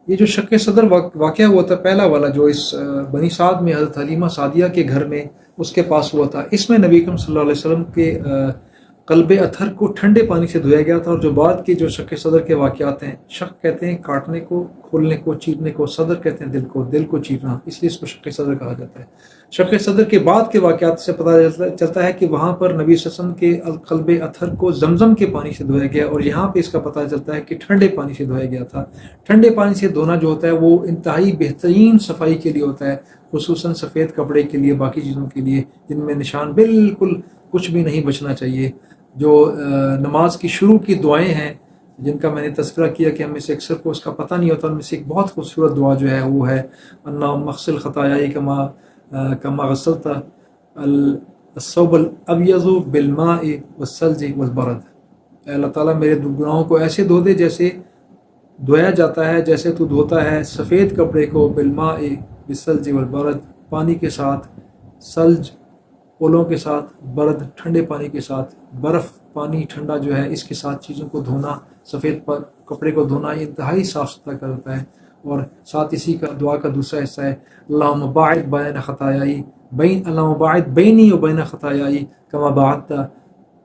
یہ جو شق صدر واقعہ ہوا تھا پہلا والا، جو اس بنی سعد میں حضرت حلیمہ سعدیہ کے گھر میں اس کے پاس ہوا تھا، اس میں نبی اکرم صلی اللہ علیہ وسلم کے قلب اطہر کو ٹھنڈے پانی سے دھویا گیا تھا. اور جو بعد کے جو شق صدر کے واقعات ہیں، شق کہتے ہیں کاٹنے کو، کھولنے کو، چیرنے کو، صدر کہتے ہیں دل کو چیرنا، اس لیے اس کو شق صدر کہا جاتا ہے. شق صدر کے بعد کے واقعات سے پتہ چلتا ہے کہ وہاں پر نبی صلی اللہ علیہ وسلم کے قلب اطہر کو زمزم کے پانی سے دھویا گیا، اور یہاں پہ اس کا پتہ چلتا ہے کہ ٹھنڈے پانی سے دھویا گیا تھا. ٹھنڈے پانی سے دھونا جو ہوتا ہے وہ انتہائی بہترین صفائی کے لیے ہوتا ہے، خصوصاً سفید کپڑے کے لیے، باقی چیزوں کے لیے جن میں نشان بالکل کچھ بھی نہیں بچنا چاہیے. جو نماز کی شروع کی دعائیں ہیں جن کا میں نے تذکرہ کیا کہ ہم میں سے اکثر کو اس کا پتہ نہیں ہوتا، ان میں سے ایک بہت خوبصورت دعا جو ہے وہ ہے اللہم اغسل خطایای کما غسلت الثوب الابیض بالماء والثلج والبرد. اے اللہ تعالیٰ میرے گناہوں کو ایسے دھو دے جیسے دھویا جاتا ہے، جیسے تو دھوتا ہے سفید کپڑے کو، بالماء بالثلج والبرد، پانی کے ساتھ، ثلج اولوں کے ساتھ، برد ٹھنڈے پانی کے ساتھ. برف پانی ٹھنڈا جو ہے اس کے ساتھ چیزوں کو دھونا، سفید کپڑے کو دھونا، یہ انتہائی صاف ستھرا کرتا ہے. اور ساتھ اسی کا دعا کا دوسرا حصہ ہے اللہم باعد بین خطایائی اللہم باعد بینی و بین خطایائی کما باعدت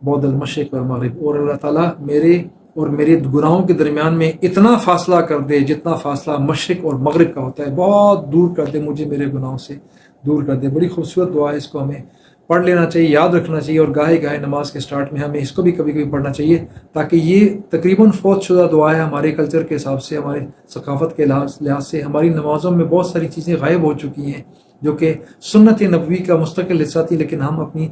بعد المشرق والمغرب. اور اللہ تعالیٰ میرے اور میرے گناہوں کے درمیان میں اتنا فاصلہ کر دے جتنا فاصلہ مشرق اور مغرب کا ہوتا ہے، بہت دور کر دے مجھے میرے گناہوں سے دور کر دے. بڑی خوبصورت دعا ہے، اس کو ہمیں پڑھ لینا چاہیے، یاد رکھنا چاہیے، اور گاہے گاہے نماز کے سٹارٹ میں ہمیں اس کو بھی کبھی کبھی پڑھنا چاہیے، تاکہ یہ تقریباً فوت شدہ دعا ہے. ہمارے کلچر کے حساب سے، ہمارے ثقافت کے لحاظ سے ہماری نمازوں میں بہت ساری چیزیں غائب ہو چکی ہیں جو کہ سنت نبوی کا مستقل حصہ تھی، لیکن ہم اپنی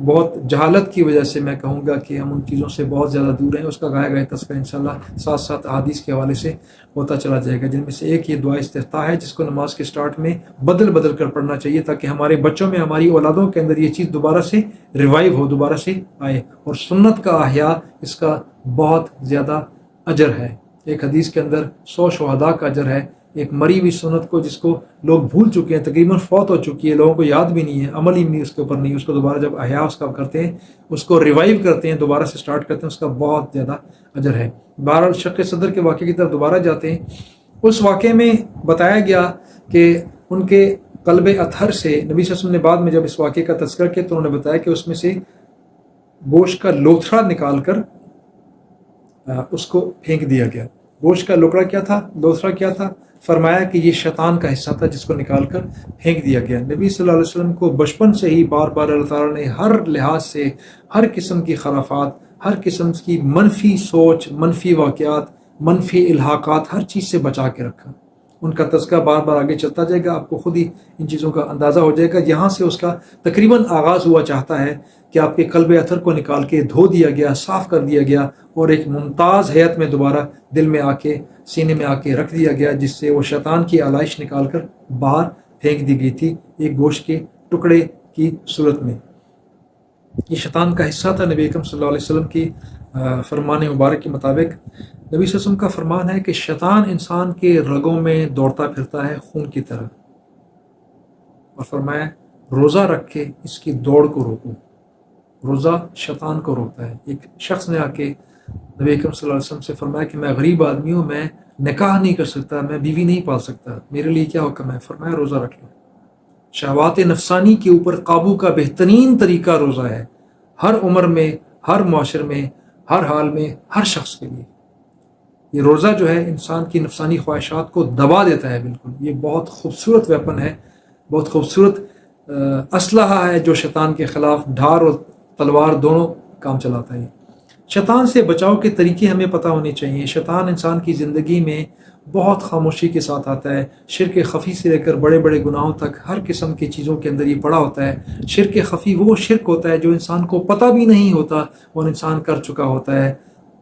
بہت جہالت کی وجہ سے میں کہوں گا کہ ہم ان چیزوں سے بہت زیادہ دور ہیں. اس کا گاہے گاہے تذکرہ انشاءاللہ ساتھ ساتھ احادیث کے حوالے سے ہوتا چلا جائے گا، جن میں سے ایک یہ دعا استفتاح ہے جس کو نماز کے سٹارٹ میں بدل کر پڑھنا چاہیے، تاکہ ہمارے بچوں میں، ہماری اولادوں کے اندر یہ چیز دوبارہ سے ریوائیو ہو، دوبارہ سے آئے. اور سنت کا احیاء، اس کا بہت زیادہ اجر ہے. ایک حدیث کے اندر 100 شہداء کا اجر ہے. ایک مری ہوئی سنت کو جس کو لوگ بھول چکے ہیں، تقریباً فوت ہو چکی ہے، لوگوں کو یاد بھی نہیں ہے، عمل ہی نہیں اس کے اوپر نہیں، اس کو دوبارہ جب احیاء اس کا کرتے ہیں، اس کو ریوائیو کرتے ہیں، دوبارہ سے سٹارٹ کرتے ہیں، اس کا بہت زیادہ اجر ہے. بہرحال شق صدر کے واقعے کی طرف دوبارہ جاتے ہیں. اس واقعے میں بتایا گیا کہ ان کے قلب اطہر سے نبی صلی اللہ علیہ وسلم نے بعد میں جب اس واقعے کا تذکرہ کیا تو انہوں نے بتایا کہ اس میں سے گوشت کا لوتھڑا نکال کر اس کو پھینک دیا گیا. گوشت کا لوکڑا کیا تھا، لوتھڑا کیا تھا؟ فرمایا کہ یہ شیطان کا حصہ تھا جس کو نکال کر پھینک دیا گیا. نبی صلی اللہ علیہ وسلم کو بچپن سے ہی بار بار اللہ تعالیٰ نے ہر لحاظ سے، ہر قسم کی خرافات، ہر قسم کی منفی سوچ، منفی واقعات، منفی الحاقات، ہر چیز سے بچا کے رکھا. ان کا تذکرہ بار بار آگے چلتا جائے گا، آپ کو خود ہی ان چیزوں کا اندازہ ہو جائے گا. یہاں سے اس کا تقریباً آغاز ہوا چاہتا ہے کہ آپ کے قلب اطہر کو نکال کے دھو دیا گیا، صاف کر دیا گیا، اور ایک ممتاز ہیئت میں دوبارہ دل میں آ کے، سینے میں آ کے رکھ دیا گیا، جس سے وہ شیطان کی آلائش نکال کر باہر پھینک دی گئی تھی ایک گوشت کے ٹکڑے کی صورت میں. یہ شیطان کا حصہ تھا. نبی اکرم صلی اللہ علیہ وسلم کی فرمان مبارک کے مطابق نبی صلی اللہ علیہ وسلم کا فرمان ہے کہ شیطان انسان کے رگوں میں دوڑتا پھرتا ہے خون کی طرح، اور فرمایا روزہ رکھ کے اس کی دوڑ کو روکو. روزہ شیطان کو روکتا ہے. ایک شخص نے آ کے نبی اکرم صلی اللہ علیہ وسلم سے فرمایا کہ میں غریب آدمی ہوں، میں نکاح نہیں کر سکتا، میں بیوی نہیں پال سکتا، میرے لیے کیا حکم ہے؟ فرمایا روزہ رکھ لو. شہوات نفسانی کے اوپر قابو کا بہترین طریقہ روزہ ہے، ہر عمر میں، ہر معاشر میں، ہر حال میں، ہر شخص کے لیے. یہ روزہ جو ہے انسان کی نفسانی خواہشات کو دبا دیتا ہے بالکل. یہ بہت خوبصورت ویپن ہے، بہت خوبصورت اسلحہ ہے جو شیطان کے خلاف ڈھار اور تلوار دونوں کام چلاتا ہے. شیطان سے بچاؤ کے طریقے ہمیں پتہ ہونے چاہیے. شیطان انسان کی زندگی میں بہت خاموشی کے ساتھ آتا ہے. شرک خفی سے لے کر بڑے بڑے گناہوں تک ہر قسم کی چیزوں کے اندر یہ پڑا ہوتا ہے. شرک خفی وہ شرک ہوتا ہے جو انسان کو پتہ بھی نہیں ہوتا اور انسان کر چکا ہوتا ہے.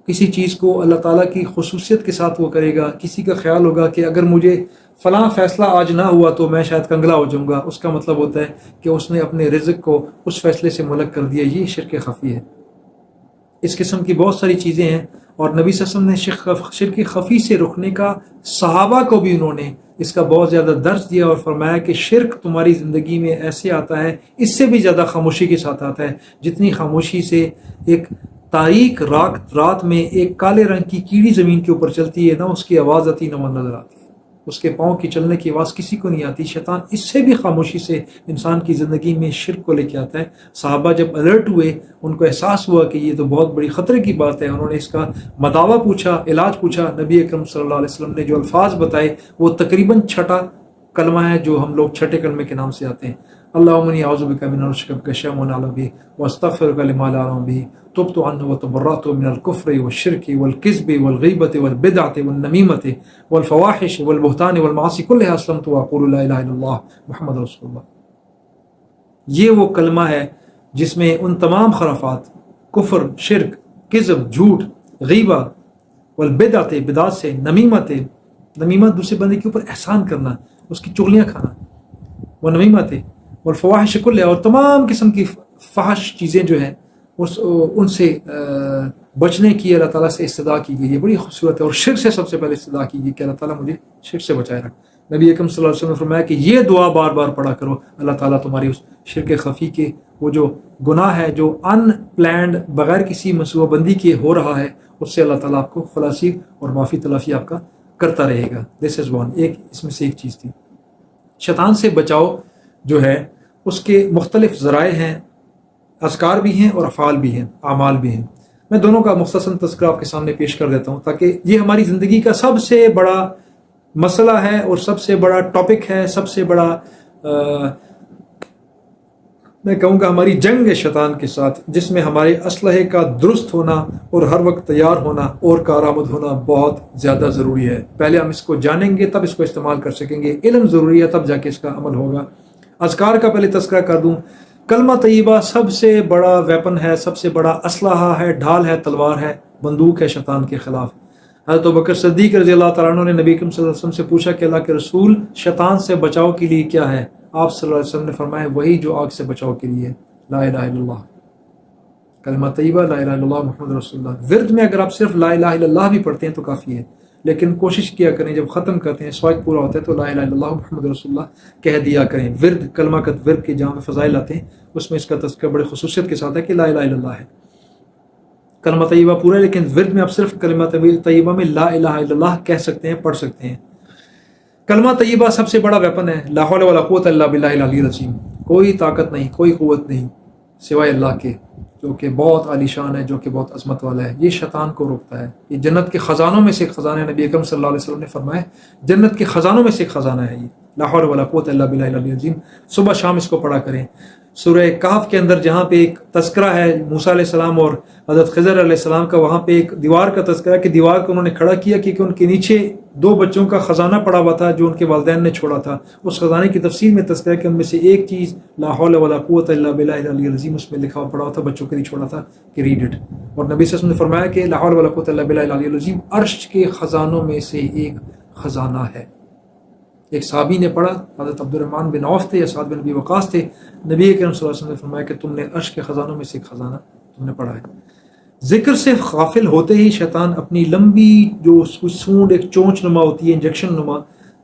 کسی چیز کو اللہ تعالیٰ کی خصوصیت کے ساتھ وہ کرے گا. کسی کا خیال ہوگا کہ اگر مجھے فلاں فیصلہ آج نہ ہوا تو میں شاید کنگلا ہو جاؤں گا. اس کا مطلب ہوتا ہے کہ اس نے اپنے رزق کو اس فیصلے سے ملک کر دیا. یہ شرک خفی ہے. اس قسم کی بہت ساری چیزیں ہیں، اور نبی صلی اللہ علیہ وسلم نے شرک خفی سے رکنے کا صحابہ کو بھی انہوں نے اس کا بہت زیادہ درس دیا اور فرمایا کہ شرک تمہاری زندگی میں ایسے آتا ہے، اس سے بھی زیادہ خاموشی کے ساتھ آتا ہے، جتنی خاموشی سے ایک تاریک رات میں ایک کالے رنگ کی کیڑی زمین کے اوپر چلتی ہے، نہ اس کی آواز آتی نہ وہ نظر آتی ہے، اس کے پاؤں کی چلنے کی آواز کسی کو نہیں آتی۔ شیطان اس سے بھی خاموشی سے انسان کی زندگی میں شرک کو لے کے آتا ہے۔ صحابہ جب الرٹ ہوئے، ان کو احساس ہوا کہ یہ تو بہت بڑی خطرے کی بات ہے، انہوں نے اس کا مداوع پوچھا، علاج پوچھا۔ نبی اکرم صلی اللہ علیہ وسلم نے جو الفاظ بتائے وہ تقریباً چھٹا کلمہ ہے جو ہم لوگ چھٹے کلمے کے نام سے آتے ہیں۔ اللہم انی اعوذ بک من الشرک شیء نعلم به واستغفرک لما لا اعلم به تبت عنه وتبرأت من الكفر والشرك والكذب والغیبة والبدعة والنمیمة والفواحش والبہتان والمعاصی كلها اسلمت واقول لا الہ الا اللہ محمد رسول اللہ۔ یہ وہ کلمہ ہے جس میں ان تمام خرافات، کفر، شرک، کذب، جھوٹ، غیبہ، والبدعة بدعات سے، نمیمت دوسرے بندے کے اوپر احسان کرنا، اس کی چغلیاں کھانا، والنمیمة والفواحش کلها، اور تمام قسم کی فحش چیزیں جو ہیں ان سے بچنے کی اللہ تعالیٰ سے استدعا کی گئی ہے۔ بڑی خوبصورت ہے۔ اور شرک سے سب سے پہلے استدعا کی گئی کہ اللہ تعالیٰ مجھے شرک سے بچائے رکھ۔ نبی اکرم صلی اللہ علیہ وسلم نے فرمایا کہ یہ دعا بار بار پڑھا کرو، اللہ تعالیٰ تمہاری اس شرک خفی کے، وہ جو گناہ ہے جو ان پلانڈ بغیر کسی منصوبہ بندی کے ہو رہا ہے، اس سے اللہ تعالیٰ آپ کو خلاصی اور معافی تلافی آپ کا کرتا رہے گا۔ دس از ون، ایک اس میں سے ایک چیز تھی۔ شیطان سے بچاؤ جو ہے اس کے مختلف ذرائع ہیں، اذکار بھی ہیں اور افعال بھی ہیں، اعمال بھی ہیں۔ میں دونوں کا مختصر تذکرہ آپ کے سامنے پیش کر دیتا ہوں تاکہ یہ ہماری زندگی کا سب سے بڑا مسئلہ ہے اور سب سے بڑا ٹاپک ہے، سب سے بڑا میں کہوں گا ہماری جنگ ہے شیطان کے ساتھ، جس میں ہمارے اسلحے کا درست ہونا اور ہر وقت تیار ہونا اور کارآمد ہونا بہت زیادہ ضروری ہے۔ پہلے ہم اس کو جانیں گے تب اس کو استعمال کر سکیں گے، علم ضروری ہے تب جا کے اس کا عمل ہوگا۔ اذکار کا پہلے تذکرہ کر دوں۔ کلمہ طیبہ سب سے بڑا ویپن ہے، سب سے بڑا اسلحہ ہے، ڈھال ہے، تلوار ہے، بندوق ہے شیطان کے خلاف۔ حضرت ابوبکر صدیق رضی اللہ تعالیٰ عنہ نے نبی کریم صلی اللہ علیہ وسلم سے پوچھا کہ اللہ کے رسول شیطان سے بچاؤ کے لیے کیا ہے؟ آپ صلی اللہ علیہ وسلم نے فرمایا وہی جو آگ سے بچاؤ کے لیے، لا الہ الا اللہ، کلمہ طیبہ، لا الہ الا اللہ محمد رسول اللہ۔ ورد میں اگر آپ صرف لا الہ الا اللہ بھی پڑھتے ہیں تو کافی ہے، لیکن کوشش کیا کریں جب ختم کرتے ہیں سوائق پورا ہوتا ہے تو لا الہ الا اللہ محمد رسول اللہ کہہ دیا کریں۔ ورد کلمہ کا ورد کے جہاں میں فضائل آتے ہیں اس میں اس کا تذکرہ بڑے خصوصیت کے ساتھ ہے کہ لا الہ الا اللہ ہے، کلمہ طیبہ پورا ہے، لیکن ورد میں آپ صرف کلمہ طیبہ میں لا الہ الا اللہ کہہ سکتے ہیں، پڑھ سکتے ہیں۔ کلمہ طیبہ سب سے بڑا ویپن ہے، لا حول ولا قوت الا باللہ العلی العظیم، کوئی طاقت نہیں، کوئی قوت نہیں سوائے اللہ کے، جو کہ بہت عالی شان ہے، جو کہ بہت عظمت والا ہے۔ یہ شیطان کو روکتا ہے۔ یہ جنت کے خزانوں میں سے ایک خزانہ ہے، نبی اکرم صلی اللہ علیہ وسلم نے فرمایا جنت کے خزانوں میں سے ایک خزانہ ہے یہ، لا حول ولا قوت الا باللہ العلی العظیم۔ صبح شام اس کو پڑھا کریں۔ سورہ کہف کے اندر جہاں پہ ایک تذکرہ ہے موسیٰ علیہ السلام اور حضرت خضر علیہ السلام کا، وہاں پہ ایک دیوار کا تذکرہ ہے کہ دیوار کو انہوں نے کھڑا کیا کیونکہ ان کے نیچے دو بچوں کا خزانہ پڑا ہوا تھا جو ان کے والدین نے چھوڑا تھا۔ اس خزانے کی تفسیر میں تذکرہ ہے کہ ان میں سے ایک چیز لا حول ولا قوت الا باللہ العلی العظیم اس میں لکھا ہوا پڑا ہوا تھا، بچوں کے لیے چھوڑا تھا کہ ریڈ اٹ۔ اور نبی صلی اللہ علیہ وسلم نے فرمایا کہ لا حول ولا قوت الا باللہ العلی العظیم عرش کے خزانوں میں سے ایک خزانہ ہے۔ ایک صحابی نے پڑھا، حضرت عبد الرحمن بن عوف تھے یا سعد بن ابی وقاص تھے، نبی کریم صلی اللہ علیہ وسلم نے فرمایا کہ تم نے عرش کے خزانوں میں سے ایک خزانہ تم نے پڑھا ہے۔ ذکر سے غافل ہوتے ہی شیطان اپنی لمبی جو سونڈ ایک چونچ نما ہوتی ہے، انجیکشن نما،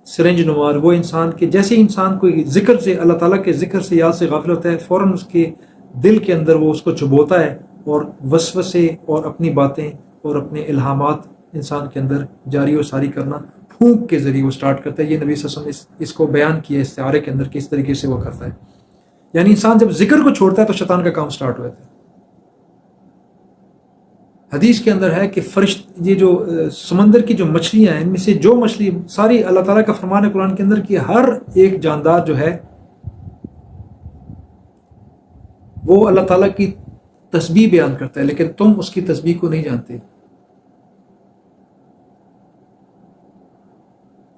سرنج نما، وہ انسان کے جیسے انسان کو ذکر سے، اللہ تعالیٰ کے ذکر سے، یاد سے غافل ہوتا ہے، فوراً اس کے دل کے اندر وہ اس کو چبوتا ہے اور وسوسے اور اپنی باتیں اور اپنے الہامات انسان کے اندر جاری و ساری کرنا پھونک کے ذریعے وہ سٹارٹ کرتا ہے۔ یہ نبی صلی اللہ علیہ وسلم نے اس کو بیان کیا استعارے کے اندر کہ اس طریقے سے وہ کرتا ہے۔ یعنی انسان جب ذکر کو چھوڑتا ہے تو شیطان کا کام سٹارٹ ہو جاتا ہے۔ حدیث کے اندر ہے کہ یہ جو سمندر کی جو مچھلیاں ہیں، ان میں سے جو مچھلی ساری، اللہ تعالیٰ کا فرمان ہے قرآن کے اندر کہ ہر ایک جاندار جو ہے وہ اللہ تعالیٰ کی تسبیح بیان کرتا ہے، لیکن تم اس کی تسبیح کو نہیں جانتے۔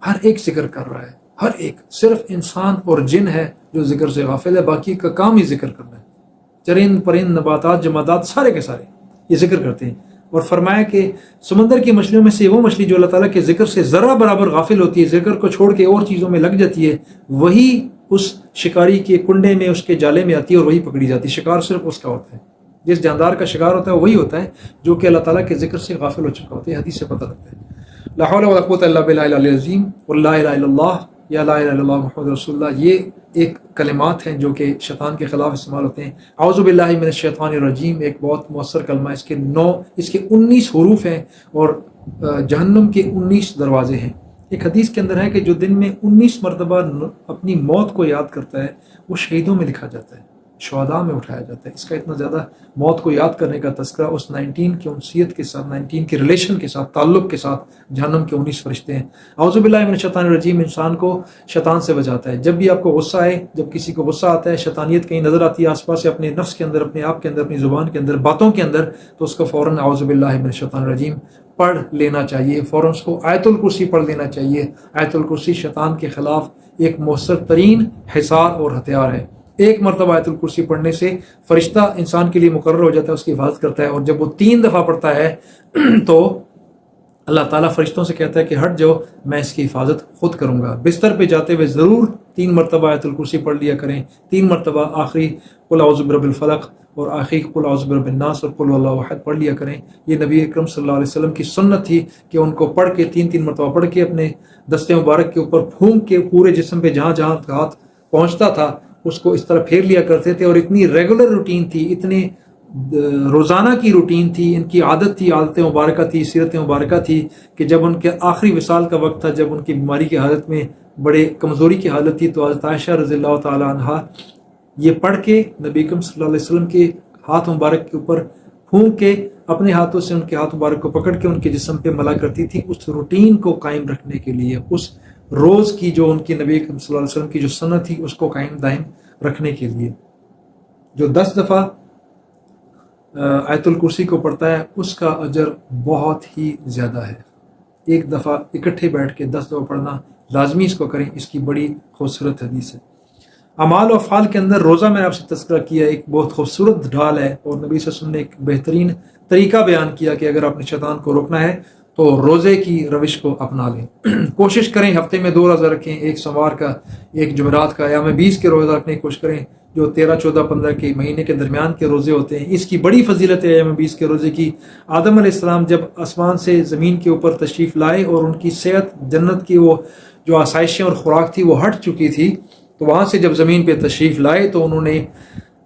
ہر ایک ذکر کر رہا ہے، ہر ایک، صرف انسان اور جن ہے جو ذکر سے غافل ہے، باقی کا کام ہی ذکر کرنا ہے۔ چرند پرند نباتات جمادات سارے کے سارے یہ ذکر کرتے ہیں۔ اور فرمایا کہ سمندر کی مچھلیوں میں سے وہ مچھلی جو اللہ تعالیٰ کے ذکر سے ذرہ برابر غافل ہوتی ہے، ذکر کو چھوڑ کے اور چیزوں میں لگ جاتی ہے، وہی اس شکاری کے کنڈے میں، اس کے جالے میں آتی ہے اور وہی پکڑی جاتی ہے۔ شکار صرف اس کا ہوتا ہے، جس جاندار کا شکار ہوتا ہے وہی ہوتا ہے جو کہ اللہ تعالیٰ کے ذکر سے غافل ہو چکا ہوتا ہے۔ حدیث سے پتہ لگتا ہے۔ لا حول ولا قوت الا باللہ العلی العظیم اور لا الہ الا اللہ یا لا الہ الا اللہ محمد رسول اللہ، یہ ایک کلمات ہیں جو کہ شیطان کے خلاف استعمال ہوتے ہیں. اعوذ باللہ من الشیطان الرجیم ایک بہت مؤثر کلمہ ہے. اس کے 19 حروف ہیں اور جہنم کے 19 دروازے ہیں. ایک حدیث کے اندر ہے کہ جو دن میں 19 مرتبہ اپنی موت کو یاد کرتا ہے وہ شہیدوں میں لکھا جاتا ہے، شہداء میں اٹھایا جاتا ہے. اس کا اتنا زیادہ موت کو یاد کرنے کا تذکرہ اس 19 کی انسیت کے ساتھ، 19 کے ریلیشن کے ساتھ، تعلق کے ساتھ. جہنم کے 19 فرشتے ہیں. اعوذ باللہ من الشیطان الرجیم انسان کو شیطان سے بچاتا ہے. جب بھی آپ کو غصہ آئے، جب کسی کو غصہ آتا ہے، شیطانیت کہیں نظر آتی ہے آس پاس، اپنے نفس کے اندر، اپنے آپ کے اندر، اپنی زبان کے اندر، باتوں کے اندر، تو اس کو فوراً اعوذ باللہ من الشیطان الرجیم پڑھ لینا چاہیے. فوراً اس کو آیت الکرسی پڑھ لینا چاہیے. آیت الکرسی شیطان کے خلاف ایک مؤثر ترین حصار اور ہتھیار ہے. ایک مرتبہ آیت الکرسی پڑھنے سے فرشتہ انسان کے لیے مقرر ہو جاتا ہے، اس کی حفاظت کرتا ہے. اور جب وہ 3 دفعہ پڑھتا ہے تو اللہ تعالیٰ فرشتوں سے کہتا ہے کہ ہٹ جاؤ، میں اس کی حفاظت خود کروں گا. بستر پہ جاتے ہوئے ضرور 3 مرتبہ آیت الکرسی پڑھ لیا کریں. 3 مرتبہ آخری قل اعوذ برب الفلق اور آخری قل اعوذ برب الناس اور قل واللہ احد پڑھ لیا کریں. یہ نبی اکرم صلی اللہ علیہ وسلم کی سنت تھی کہ ان کو پڑھ کے 3 مرتبہ پڑھ کے اپنے دستے مبارک کے اوپر پھونک کے پورے جسم پہ جہاں جہاں ہاتھ پہنچتا تھا اس کو اس طرح پھیر لیا کرتے تھے. اور اتنی ریگولر روٹین تھی، اتنے روزانہ کی روٹین تھی، ان کی عادت تھی، عادت مبارکہ تھی، سیرت مبارکہ تھی کہ جب ان کے آخری وصال کا وقت تھا، جب ان کی بیماری کی حالت میں بڑے کمزوری کی حالت تھی، تو حضرت عائشہ رضی اللہ تعالی عنہا یہ پڑھ کے نبی اکرم صلی اللہ علیہ وسلم کے ہاتھ مبارک کے اوپر پھونک کے اپنے ہاتھوں سے ان کے ہاتھ مبارک کو پکڑ کے ان کے جسم پہ ملا کرتی تھی، اس روٹین کو قائم رکھنے کے لیے، اس روز کی جو ان کی نبی اکرم صلی اللہ علیہ وسلم کی جو سنت تھی اس کو قائم دائم رکھنے کے لیے. جو 10 دفعہ آیت الکرسی کو پڑھتا ہے اس کا اجر بہت ہی زیادہ ہے. ایک دفعہ اکٹھے بیٹھ کے 10 دفعہ پڑھنا لازمی اس کو کریں. اس کی بڑی خوبصورت حدیث ہے. اعمال و افعال کے اندر روزہ میں نے آپ سے تذکرہ کیا ایک بہت خوبصورت ڈھال ہے، اور نبی صلی اللہ علیہ وسلم نے ایک بہترین طریقہ بیان کیا کہ اگر آپ نے شیطان کو روکنا ہے تو روزے کی روش کو اپنا لیں. کوشش کریں ہفتے میں 2 روزہ رکھیں، ایک سوموار کا، ایک جمعرات کا. ایام 20 کے روزہ رکھنے کی کوشش کریں جو 13، 14، 15 کے مہینے کے درمیان کے روزے ہوتے ہیں. اس کی بڑی فضیلت ہے ایام 20 کے روزے کی. آدم علیہ السلام جب آسمان سے زمین کے اوپر تشریف لائے اور ان کی صحت، جنت کی وہ جو آسائشیں اور خوراک تھی وہ ہٹ چکی تھی، تو وہاں سے جب زمین پہ تشریف لائے تو انہوں نے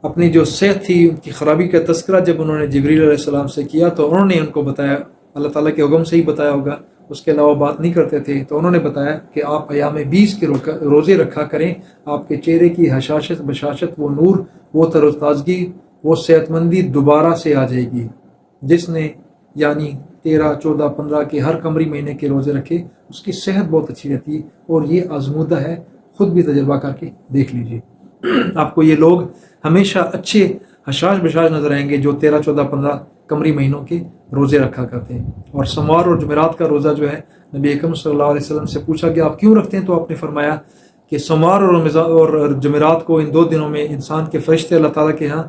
اپنی جو صحت تھی ان کی خرابی کا تذکرہ جب انہوں نے جبریل علیہ السلام سے کیا تو انہوں نے ان کو بتایا، اللہ تعالیٰ کے حکم سے ہی بتایا ہوگا، اس کے علاوہ بات نہیں کرتے تھے، تو انہوں نے بتایا کہ آپ ایام 20 کے روزے رکھا کریں. آپ کے چہرے کی حشاشت، بشاشت، وہ نور، وہ تر و تازگی، وہ صحت مندی دوبارہ سے آ جائے گی. جس نے یعنی 13، 14، 15 کے ہر قمری مہینے کے روزے رکھے اس کی صحت بہت اچھی رہتی ہے. اور یہ آزمودہ ہے، خود بھی تجربہ کر کے دیکھ لیجیے. آپ کو یہ لوگ ہمیشہ اچھے حشاش بشاش نظر آئیں گے جو 13، 14، 15 قمری مہینوں کے روزے رکھا کرتے ہیں. اور سوموار اور جمعرات کا روزہ جو ہے نبی اکرم صلی اللہ علیہ وسلم سے پوچھا کہ آپ کیوں رکھتے ہیں، تو آپ نے فرمایا کہ سوموار اور جمعرات کو ان 2 دنوں میں انسان کے فرشتے اللہ تعالیٰ کے ہاں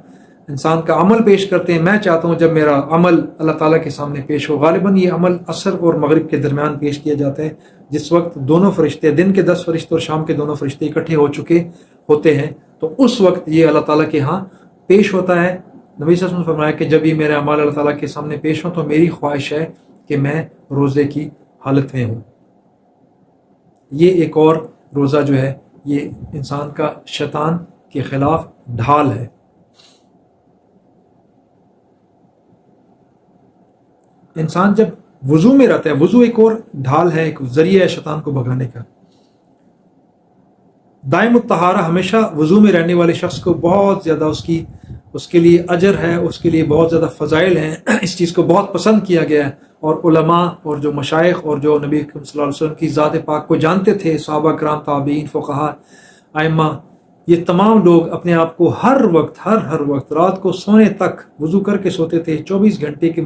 انسان کا عمل پیش کرتے ہیں. میں چاہتا ہوں جب میرا عمل اللہ تعالیٰ کے سامنے پیش ہو. غالباً یہ عمل عصر اور مغرب کے درمیان پیش کیا جاتا ہے، جس وقت دونوں فرشتے، دن کے 10 فرشتے اور شام کے دونوں فرشتے اکٹھے ہو چکے ہوتے ہیں، تو اس وقت یہ اللہ تعالیٰ کے ہاں پیش ہوتا ہے. نبی صلی اللہ علیہ وسلم نے فرمایا کہ جب یہ میرے اعمال اللہ تعالیٰ کے سامنے پیش ہوں تو میری خواہش ہے کہ میں روزے کی حالت میں ہوں. یہ ایک اور روزہ جو ہے یہ انسان کا شیطان کے خلاف ڈھال ہے. انسان جب وضو میں رہتا ہے، وضو ایک اور ڈھال ہے، ایک ذریعہ ہے شیطان کو بھگانے کا. دائم الطہارہ ہمیشہ وضو میں رہنے والے شخص کو بہت زیادہ اس کے لیے اجر ہے، اس کے لیے بہت زیادہ فضائل ہیں. اس چیز کو بہت پسند کیا گیا ہے. اور علماء اور جو مشائخ اور جو نبی صلی اللہ علیہ وسلم کی ذات پاک کو جانتے تھے، صحابہ کرام، تابعین، فقہاء، ائمہ، یہ تمام لوگ اپنے آپ کو ہر وقت رات کو سونے تک وضو کر کے سوتے تھے. 24 گھنٹے کے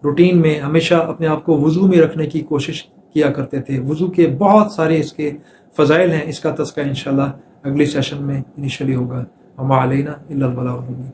روٹین میں ہمیشہ اپنے آپ کو وضو میں رکھنے کی کوشش کیا کرتے تھے. وضو کے بہت سارے اس کے فضائل ہیں. اس کا تذکرہ انشاءاللہ اگلی سیشن میں انیشلی ہوگا. وما علینا الا البلاغ المبین.